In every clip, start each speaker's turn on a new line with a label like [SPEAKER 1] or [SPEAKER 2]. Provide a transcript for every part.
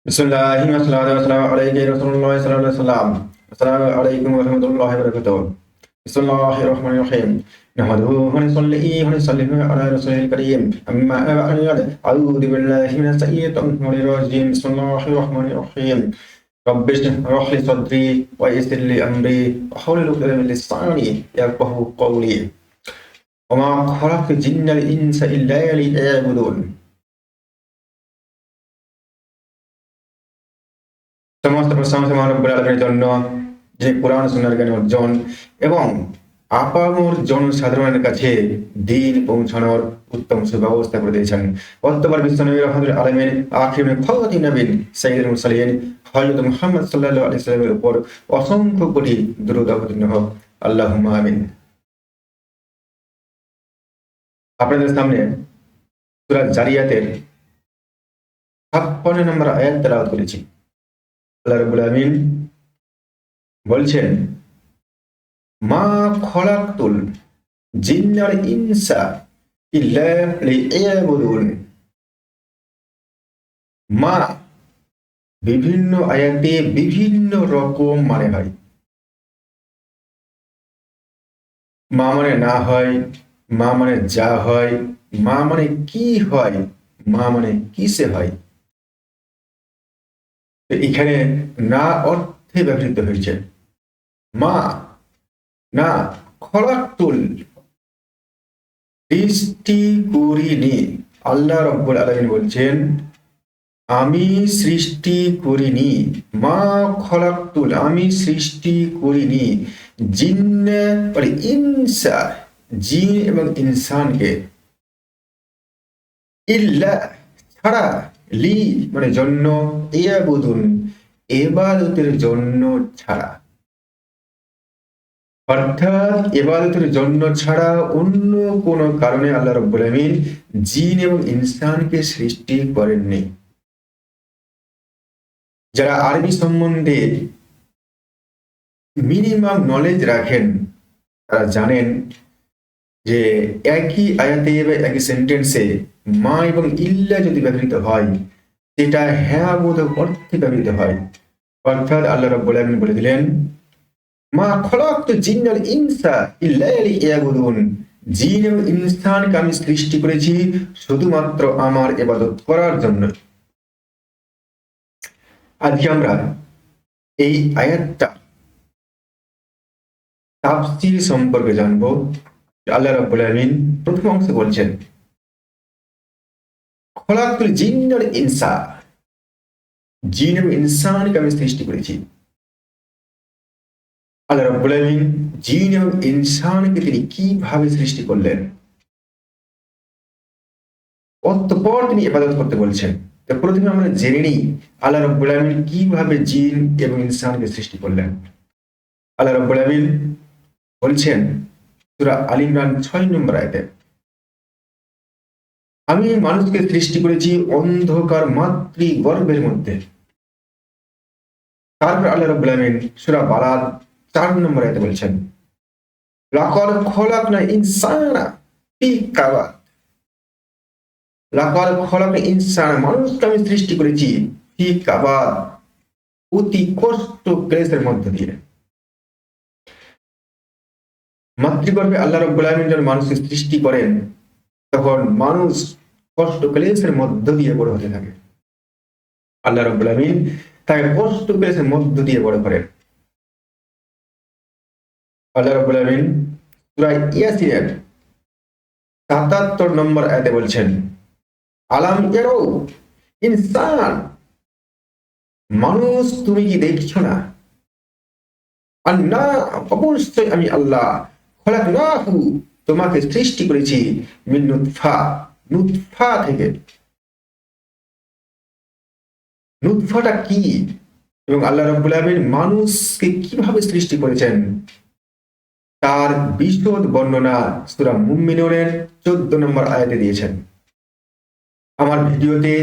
[SPEAKER 1] Bismillahirrahmanirrahim. Assalamualaikum warahmatullahi wabarakatuh. Assalamualaikum warahmatullahi wabarakatuh. Bismillahirrahmanirrahim. Nahmaduhu wa nusalli ala rasulil karim. Amma ba'd. A'udzu billahi minash shaitonir rajim. Bismillahirrahmanirrahim. Rabbi shrah li sadri wa yassir li amri wahlul 'uqdatam min lisani yafqahu qawli. Wa ma khalaqtul jinna wal insa illa liya'budun. সমস্ত প্রশংসা মহান রব্বুল আলামিনের জন্য, যিনি কোরআন সুন্নাহর জ্ঞান অর্জন এবং আপামর জনসাধারণের কাছে দ্বীন পৌঁছানোর উত্তম সুব্যবস্থা করে দিয়েছেন। অতঃপর বিশ্বনবী রাহমাতুল আলামিন আখির খাওয়াতিন নবীন সাইয়্যিদুল মুরসালিন হযরত মুহাম্মদ সাল্লাল্লাহু আলাইহি ওয়াসাল্লামের উপর অসংখ্য কোটি দরুদ অবতীর্ণ হোক। আল্লাহুম্মা আমিন। আপনাদের সামনে সূরা জারিয়াতের 56 নম্বর আয়াত তেলাওয়াত করেছি। আল্লাহ রাব্বুল আলামিন বলছেন, মা খলাকতুল জিন্না ওয়াল ইনসা ইল্লা লিয়াবুদুন। মা বিভিন্ন আয়াতে বিভিন্ন রকম মানে হয়। মা মানে না হয়, মা মানে যা হয়, মা মানে কি হয়, মা মানে কিসে হয়। এখানে না অর্থে ব্যবহৃত হয়েছে। মা না খলাকতুল, সৃষ্টি করিনি। আল্লাহ রাব্বুল আলামিন বলছেন, আমি সৃষ্টি করিনি। মা খলাকতুল, আমি সৃষ্টি করিনি। জিন্না ওয়াল ইনসা, জিন এবং ইনসানকে। ইল্লা ছাড়া, লি মানে জন্য, ইয়াবুদুন ইবাদতের জন্য ছাড়া। অর্থাৎ ইবাদতের জন্য ছাড়া অন্য কোনো কারণে আল্লাহ রাব্বুল আলামিন জিন এবং ইনসানকে সৃষ্টি করেননি। যারা আরবি সম্বন্ধে মিনিমাম নলেজ রাখেন তারা জানেন যে একই আয়াতে বা একই সেন্টেন্সে মা এবং ইল্লা যদি ব্যবহৃত হয় সেটা হ্যাঁ বোধক অর্থে ব্যবহৃত হয়। অর্থাৎ আল্লাহ রাব্বুল আলামিন বলে দিলেন, মা খলাকতুল জিন্না ওয়াল ইনসা ইল্লা লিয়াবুদুন। জিন এবং ইনসানকে আমি সৃষ্টি করেছি শুধুমাত্র আমার ইবাদত করার জন্য। আজকে আমরা এই আয়াতটা তাফসীর সম্পর্কে জানবো। আল্লাহ রাব্বুল আলামিন প্রথম অংশে বলছেন, খলাকতুল জিন্না ওয়াল ইনসা, জিন এবং ইনসানকে আমি সৃষ্টি করেছি। আল্লাহ রাব্বুল আলামিন জিন এবং ইনসানকে তিনি কিভাবে সৃষ্টি করলেন, অতঃপর তিনি ইবাদত করতে বলছেন। তো প্রথমে আমরা জেনে নিই আল্লাহ রাব্বুল আলামিন কিভাবে জিন এবং ইনসানকে সৃষ্টি করলেন। আল্লাহ রাব্বুল আলামিন বলছেন সূরা আল ইমরান 6 নম্বর আয়াতে, আমি মানুষকে সৃষ্টি করেছি অন্ধকার মাতৃ গর্ভের মধ্যে। তারপর আল্লাহ রাব্বুল আলামিন সূরা বালাদ 4 নম্বর আয়াতে বলছেন, লাকাদ খলাকনা ইনসানা ফি কাবাদ। লাকাদ খলাকনা ইনসানা, মানুষকে আমি সৃষ্টি করেছি ফি কাবাদ, অতি কষ্ট ক্লেশের মধ্য দিয়ে। মাতৃগর্ভে আল্লাহ রাব্বুল আলামিন যখন মানুষকে সৃষ্টি করেন তখন মানুষ কষ্ট ক্লেশের মধ্য দিয়ে বড় হতে থাকে। আল্লাহ রাব্বুল আলামিন তাকে কষ্ট ক্লেশের মধ্য দিয়ে বড় করেন। আল্লাহ রাব্বুল আলামিন সূরা ইয়াসিনের 77 নম্বর আয়াতে বলছেন, আলাম ইয়ারৌ ইনসান, মানুষ তুমি কি দেখছো না, আন্না অবশ্যই আমি আল্লাহ খলাকনাহু তোমাকে সৃষ্টি করেছি মিন নুতফা, নুতফা থেকে। নুতফাটা কি এবং আল্লাহ রাব্বুল আলামিন মানুষকে কিভাবে সৃষ্টি করেছেন তার বিশদ বর্ণনা সূরা মুমিনুনের 14 নম্বর আয়াতে দিয়েছেন। আমার ভিডিওতে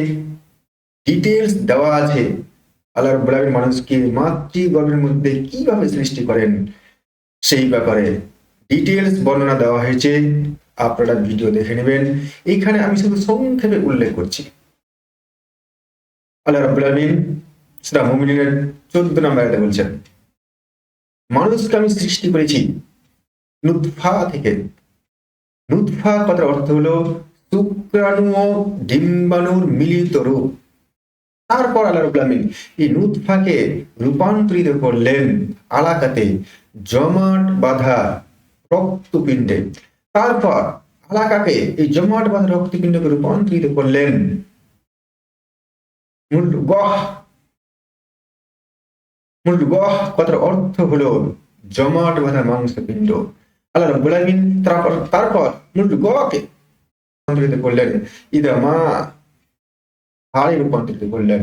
[SPEAKER 1] ডিটেইলস দেওয়া আছে আল্লাহ রাব্বুল আলামিন মানুষকে মাতৃগর্ভের মধ্যে কিভাবে সৃষ্টি করেন সেই ব্যাপারে ডিটেইলস বর্ণনা দেওয়া হয়েছে। আপনারা ভিডিও দেখে নেবেন। এখানে আমি শুধু সংক্ষেপে উল্লেখ করছি। আল্লাহ রাব্বুল আলামিন সূরা মুমিনের 14 নম্বর আয়াতে বলছেন, মানুষকে আমি সৃষ্টি করেছি নুতফা থেকে। নুতফা কথার অর্থ হলো শুক্রাণু ও ডিম্বাণুর মিলিত রূপ। তারপর আল্লাহ রাব্বুল আলামিন এই নুতফাকে রূপান্তরিত করলেন আলাকাতে, জমাট বাঁধা রক্তপিণ্ডে। তারপর আলাকাকে, এই জমাট বাঁধা রক্তপিণ্ডকে রূপান্তরিত করলেন মুলগহ। মুলগহ কথার অর্থ হলো জমাট বাঁধা মাংসপিণ্ড। আল্লাহ রাব্বুল আলামিন তারপর মুলগহকে রূপান্তরিত করলেন ইদামা, হাড়ে রূপান্তরিত করলেন।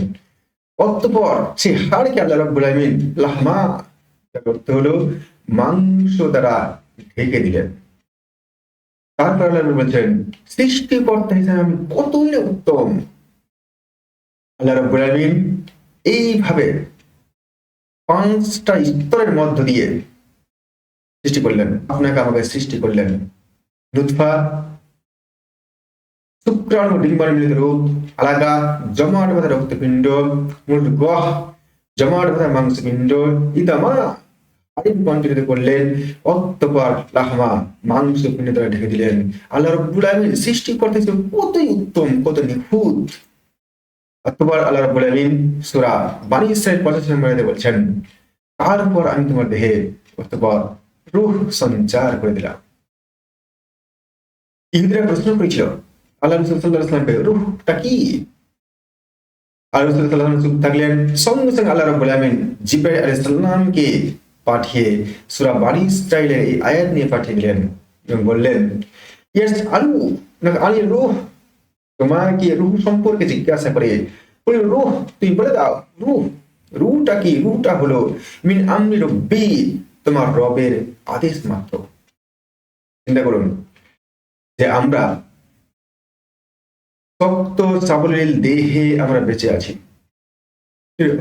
[SPEAKER 1] অতঃপর সেই হাড়কে আল্লাহ রাব্বুল আলামিন লাহমা, যার অর্থ হলো মাংস দ্বারা ঢেকে দিলেন। তারপর আল্লাহ বলছেন, সৃষ্টিকর্তা হিসেবে আমি কতই না উত্তম। আল্লাহ রাব্বুল আলামিন এইভাবে 5টা স্তরের মধ্য দিয়ে সৃষ্টি করলেন, আপনাকে আমাকে সৃষ্টি করলেন। নুতফা, শুক্রাণু ডিম্বাণু মিলিত রূপ, আলাকা জমাট বাঁধা রক্তপিণ্ড, মুলগহ জমাট বাঁধা মাংসপিণ্ড, ইদামা হাড়ে রূপান্তরিত করলেন, অতঃপর লাহমা মাংসপিণ্ড দ্বারা ঢেকে দিলেন। আল্লাহ রাব্বুল আলামিন সৃষ্টিকর্তা হিসেবে কতই উত্তম, কত নিখুঁত। অতঃপর আল্লাহ রাব্বুল আলামিন সূরা বনী ইসরাঈল 85 নম্বর আয়াতে বলছেন, তারপর আমি তোমার দেহে অতঃপর রূহ সঞ্চার করে দিলাম। ইহুদিরা প্রশ্ন করেছিল আল্লাহ রাসূল সাল্লাল্লাহু আলাইহি ওয়াসাল্লামকে, রূহটা কি? আল্লাহ রাসূল সাল্লাল্লাহু আলাইহি ওয়াসাল্লাম চুপ থাকলেন। সঙ্গে সঙ্গে আল্লাহ রাব্বুল আলামিন জিবরাইল আলাইহিস সালামকে পাঠিয়ে সূরা বনী ইসরাঈলের এই আয়াত নিয়ে পাঠিয়ে দিলেন এবং বললেন, ইয়াস আলু আলী রূহ, তোমাকে রূহ সম্পর্কে জিজ্ঞাসা করে। বলে, রূহ তুমি বলে দাও, রূহটা কি? রূহটা হলো মিন আমরি রব্বি, তোমার রবের আদেশ মাত্র। চিন্তা করুন যে আমরা শক্ত সাবলীল দেহে আমরা বেঁচে আছি,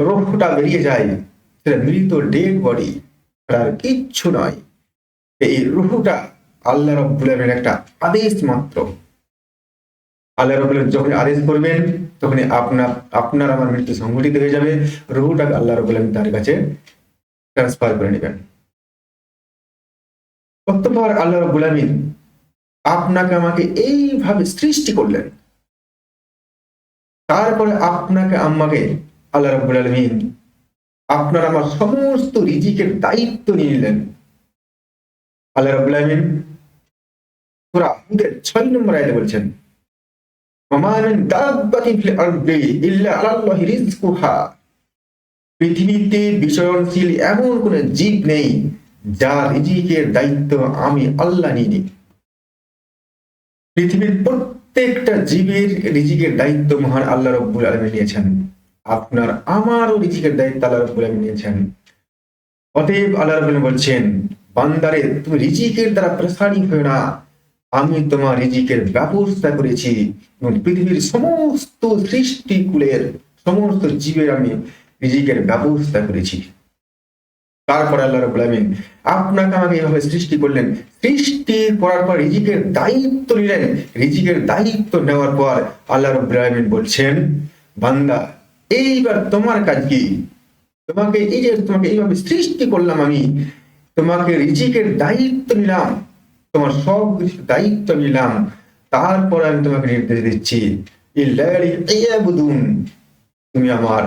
[SPEAKER 1] রূহটা বেরিয়ে যায়, সেটা মৃত ডেড বডি, আর কিচ্ছু নয়। এই রূহটা আল্লাহ রাব্বুল আলামিনের একটা আদেশ মাত্র। আল্লাহ রাব্বুল আলামিন যখন আদেশ করবেন তখন আপনার আমার মৃত্যু সংঘটিত হয়ে যাবে। রূহটাকে আল্লাহ রাব্বুল আলামিন তার কাছে ট্রান্সফার করে নেবেন। অতঃপর আল্লাহ রাব্বুল আলামিন আপনাকে আমাকে এইভাবে সৃষ্টি করলেন। তারপরে আপনাকে আমাকে আল্লাহ রাব্বুল আলামিন আপনার আমার সমস্ত রিজিকের দায়িত্ব নিয়ে নিলেন। আল্লাহ রাব্বুল আলামিন সূরা হুদের 6 নম্বর আয়াতে বলছেন, ওমা মিন দাব্বাতিন ফিল আরদি ইল্লা আলাল্লাহি রিজকুহা, পৃথিবীতে বিচরণশীল এমন কোন জীব নেই যার রিজিকের দায়িত্ব আমি আল্লাহ নিই। পৃথিবীর প্রত্যেকটা জীবের রিজিকের দায়িত্ব মহান আল্লাহ রাব্বুল আলামিন নিয়েছেন। আপনার আমারও রিজিকের দায়িত্ব আল্লাহ রাব্বুল আলামিন নিয়েছেন। অতএব আল্লাহ রাব্বুল আলামিন বলছেন, বান্দারে তুমি রিজিকের দ্বারা প্রসারিত হও না, আমি তোমার রিজিকের ব্যবস্থা করেছি এবং পৃথিবীর সমস্ত সৃষ্টিকুলের সমস্ত জীবের আমি রিজিকের ব্যবস্থা করেছি। তারপর আল্লাহ রাব্বুল আলামিন আপনাকে আমাকে এইভাবে সৃষ্টি করলেন। সৃষ্টি করার পর রিজিকের দায়িত্ব নিলেন। রিজিকের দায়িত্ব নেওয়ার পর আল্লাহ রাব্বুল আলামিন বলছেন, বান্দা এইবার তোমার কাজ কি? তোমাকে এইভাবে সৃষ্টি করলাম, আমি তোমাকে রিজিকের দায়িত্ব নিলাম, তোমার সব কিছু দায়িত্ব নিলাম। তারপর আমি তোমাকে নির্দেশ দিচ্ছি, তুমি আমার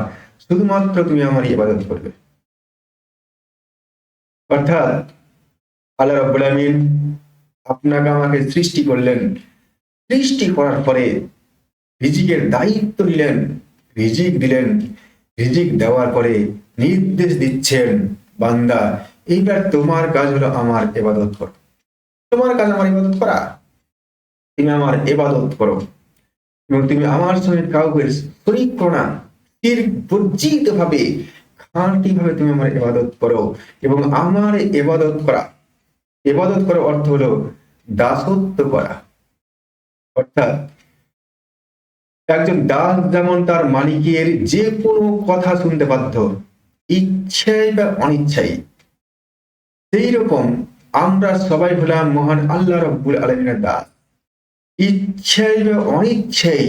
[SPEAKER 1] শুধুমাত্র তুমি আমার ইবাদত করবে। অর্থাৎ আল্লাহ রাব্বুল আলামিন আপনাকে আমাকে সৃষ্টি করলেন। সৃষ্টি করার পরে রিজিকের দায়িত্ব নিলেন, রিজিক দিলেন। রিজিক দেওয়ার পরে নির্দেশ দিচ্ছেন, বান্দা এইবার তোমার কাজ হলো আমার ইবাদত করা। তোমার কাজ আমার ইবাদত করা। তুমি আমার ইবাদত করো এবং তুমি আমার সঙ্গে কাউকে শরীক করো না। শিরক বর্জিত ভাবে, খাঁটি ভাবে তুমি আমার ইবাদত করো। এবং আমার ইবাদত করার অর্থ হলো দাসত্ব করা। অর্থাৎ একজন দাস যেমন তার মালিকের যে কোনো কথা শুনতে বাধ্য, ইচ্ছায় বা অনিচ্ছায়, সেই রকম আমরা সবাই হলাম মহান আল্লাহ রাব্বুল আলামিনের দাস। ইচ্ছায় বা অনিচ্ছায়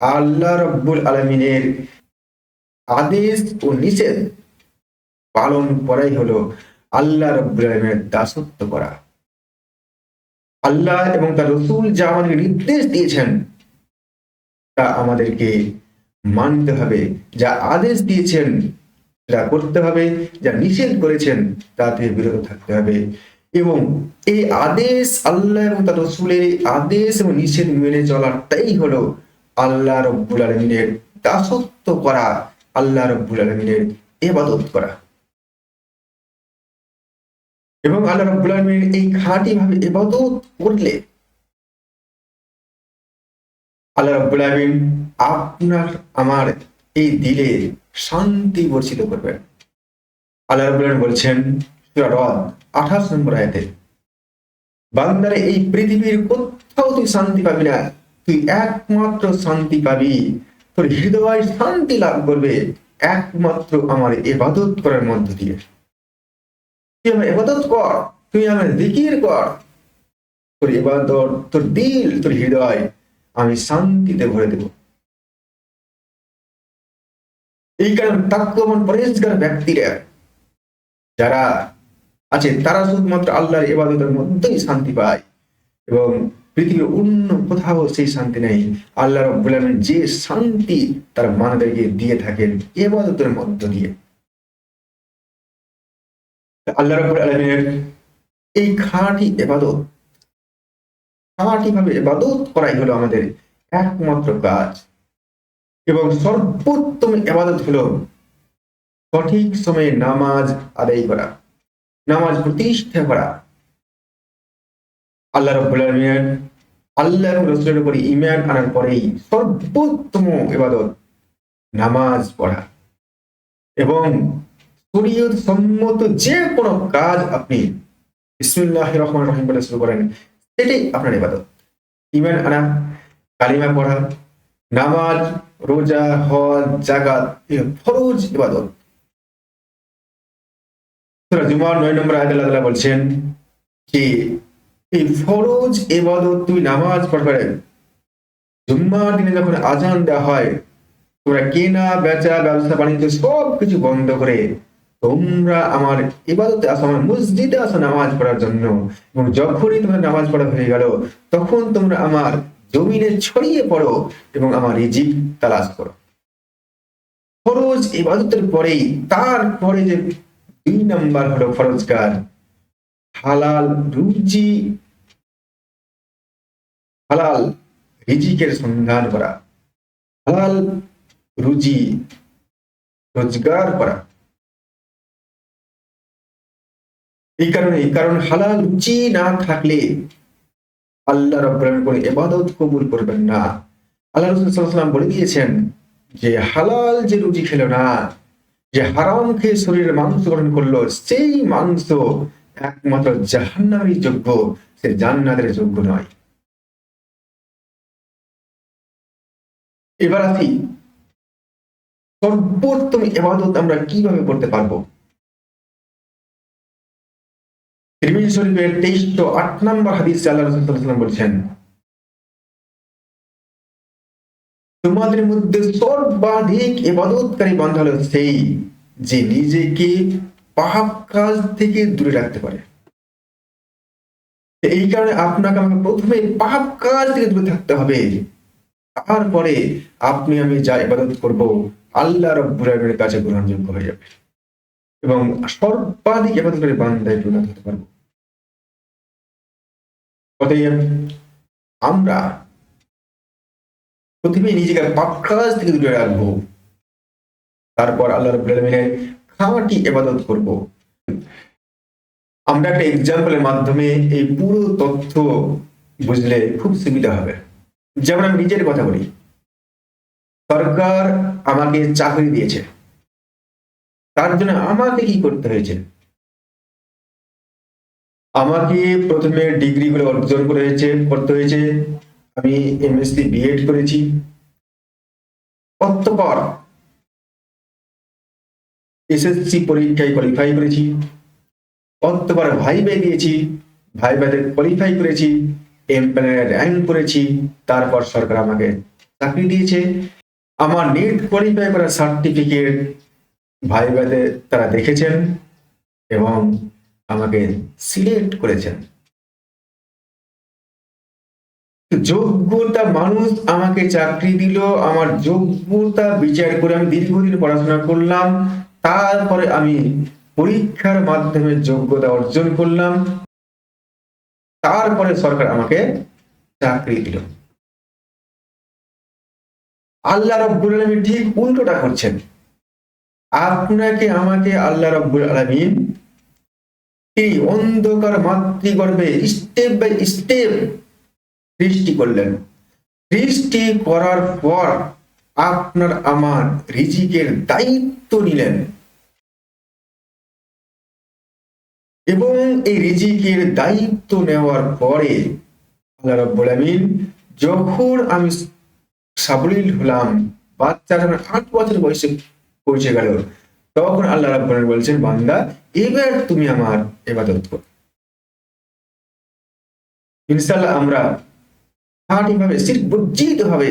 [SPEAKER 1] আল্লাহ রাব্বুল আলামিনের আদেশ ও নিষেধ পালন করাই হলো আল্লাহ রাব্বুল আলামিনের দাসত্ব করা। আল্লাহ এবং তার রাসূল যা আমাদেরকে নির্দেশ দিয়েছেন তা আমাদেরকে মানতে হবে, যা আদেশ দিয়েছেন যা করতে হবে, যা নিষেধ করেছেন তা থেকে বিরত থাকতে হবে। এবং এই আদেশ আল্লাহ এবং তার রাসূলের আদেশ এবং নিষেধ মেনে চলাটাই হলো আল্লাহ রাব্বুল আলামিনের দাসত্ব করা, আল্লাহ রাব্বুল আলামিনের ইবাদত করা। এবং আল্লাহ রাব্বুল আলামিনের এই খাঁটি ভাবে ইবাদত করলে আল্লাহ রাব্বুল আলামিন আপনার আমার এই দিলে শান্তি বর্ষিত করবেন। আল্লাহ রাব্বুল আলামিন বলছেন সূরা রদ 28 নম্বর আয়াতে, বান্দারে এই পৃথিবীর কোথাও তুই শান্তি পাবি না, তুই একমাত্র শান্তি পাবি, তোর হৃদয় শান্তি লাভ করবে একমাত্র আমার ইবাদত করার মধ্য দিয়ে। তুই আমার ইবাদত কর, তুই আমার জিকির কর, তোর ইবাদত, তোর দিল, তোর হৃদয় আমি শান্তিতে ভরে দেব। এই কারণে তাকওয়াবান পরহেজগার ব্যক্তিরা যারা আছে তারা শুধুমাত্র আল্লাহর ইবাদতের মধ্যেই শান্তি পায় এবং পৃথিবীর অন্য কোথাও সেই শান্তি নেই। আল্লাহ রাব্বুল আলামিন যে শান্তি তার বান্দাদেরকে দিয়ে থাকেন ইবাদতের মধ্য দিয়ে। আল্লাহ রাব্বুল আলামিনের এই খাঁটি ইবাদত, খাঁটি ভাবে ইবাদত করাই হলো আমাদের একমাত্র কাজ। এবং সর্বোত্তম ইবাদত হলো সঠিক সময়ে নামাজ আদায় করা, নামাজ প্রতিষ্ঠা করা। আল্লাহ রাব্বুল আলামিন আল্লাহ এবং রাসূলের উপর ঈমান আনার পরেই সর্বোত্তম ইবাদত নামাজ পড়া। এবং শরীয়ত সম্মত যে কোনো কাজ আপনি বিসমিল্লাহির রহমানির রহিম বলে শুরু করেন, সেটাই আপনার ইবাদত। ঈমান আনা, কালিমা পড়া, নামাজ, রোজা, হজ, যাকাত, এই ফরজ ইবাদত। সূরা জুমার 9 নম্বর আয়াতে আল্লাহ তাআলা বলছেন যে এই ফরজ ইবাদত তুই নামাজ পড়বে, জুম্মার দিনে যখন আজান দেওয়া হয় তোমরা কেনা বেচা ব্যবসা বাণিজ্য সব কিছু বন্ধ করে তোমরা আমার ইবাদতে আসো, আমার মসজিদে আসো নামাজ পড়ার জন্য। এবং যখনই তোমার নামাজ পড়া হয়ে গেল তখন তোমরা আমার জমিনে ছড়িয়ে পড়ো এবং আমার রিজিক তালাশ করো। ফরজ ইবাদতের পরেই তারপরে যে 2 নাম্বার হলো ফরজ কাজ হালাল রুজি, হালাল রিজিকের সন্ধান করা, হালাল রুজি রোজগার করা। এই কারণ হালাল রুজি না থাকলে আল্লাহ রাব্বুল আলামিন কোনো ইবাদত কবুল করবেন না। আল্লাহ রাসূল সাল্লাল্লাহু আলাইহি ওয়াসাল্লাম বলে দিয়েছেন যে হালাল যে রুজি খেলো না, যে হারাম খেয়ে শরীরের মাংস গ্রহণ করলো, সেই মাংস একমাত্র জাহান্নামের যোগ্য, সে জান্নাতের যোগ্য নয়। এবার আসি সর্বোত্তম ইবাদত আমরা কিভাবে করতে পারবো। তিরমিজি শরীফের 2308 নম্বর হাদিসে আল্লাহ রাসূল সাল্লাল্লাহু আলাইহি ওয়াসাল্লাম বলছেন, তোমাদের মধ্যে সর্বাধিক ইবাদতকারী বান্দা হলো সেই যে নিজেকে পাপ কাজ থেকে দূরে রাখতে পারে। এই কারণে আপনাকে আমাকে প্রথমে পাপ কাজ থেকে দূরে থাকতে হবে, তারপরে আপনি আমি যা ইবাদত করব আল্লাহ রাব্বুল আলামিনের কাছে গ্রহণযোগ্য হয়ে যাবে এবং সর্বাধিক ইবাদতকারী বান্দায় পরিণত হতে পারবো। অতএব আমরা প্রথমে নিজেকে পাপ কাজ থেকে দূরে রাখবো, তারপর আল্লাহ রাব্বুল আলামিনের খাঁটি ইবাদত করব। আমরা একটা এক্সাম্পলের মাধ্যমে এই পুরো তথ্য বুঝলে খুব সুবিধা হবে। যেমন আমি নিজের কথা বলি, সরকার আমাকে চাকরি দিয়েছে, তার জন্য আমাকে কি করতে হয়েছে? আমাকে প্রথমে ডিগ্রিগুলো অর্জন করতে হয়েছে। আমি এমএসসি বিএড করেছি, অতঃপর এসএসসি পরীক্ষায় কোয়ালিফাই করেছি, অতঃপর ভাইভা দিয়েছি, ভাইভাতে কোয়ালিফাই করেছি, এমপ্লয়ার র্যাঙ্ক করেছি, তারপর সরকার আমাকে চাকরি দিয়েছে। আমার নিট কোয়ালিফাই করার সার্টিফিকেট ভাইভাতে তারা দেখেছেন এবং আমাকে সিলেক্ট করেছেন। যোগ্যতা মানুষ আমাকে চাকরি দিল, আমার যোগ্যতা বিচার করে আমি দীর্ঘদিন পড়াশোনা করলাম, তারপরে আমি পরীক্ষার মাধ্যমে যোগ্যতা অর্জন করলাম, তারপরে সরকার আমাকে চাকরি দিল। আল্লাহ রাব্বুল আলামিন ঠিক উল্টোটা করছেন। আপনাকে আমাকে আল্লাহ রাব্বুল আলামিন এই অন্ধকার মাতৃগর্ভে স্টেপ বাই স্টেপ সৃষ্টি করলেন। সৃষ্টি করার পর আপনার আমার রিজিকের দায়িত্ব নিলেন এবং এই রিজিকের দায়িত্ব নেওয়ার পরে আল্লাহ রাব্বুল আলামিন যখন আমি সাবলীল হলাম, বাচ্চা যখন 8 বছর বয়সে পৌঁছে গেল, তখন আল্লাহ রাব্বুল আলামিন বলছেন, বান্দা এবার তুমি আমার ইবাদত করো। ইনশাআল্লাহ আমরা সঠিকভাবে বর্জিত ভাবে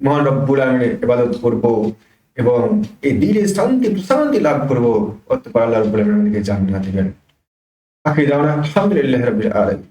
[SPEAKER 1] মহান রব্বুল আলামিনের ইবাদত করব এবং এই দিলে শান্তি প্রশান্তি লাভ করব। অতঃপর আল্লাহ রাব্বুল আলামিন আমাদেরকে জান্নাত দিবেন। আখির দাওয়ানা আলহামদুলিল্লাহি রাব্বিল আলামিন।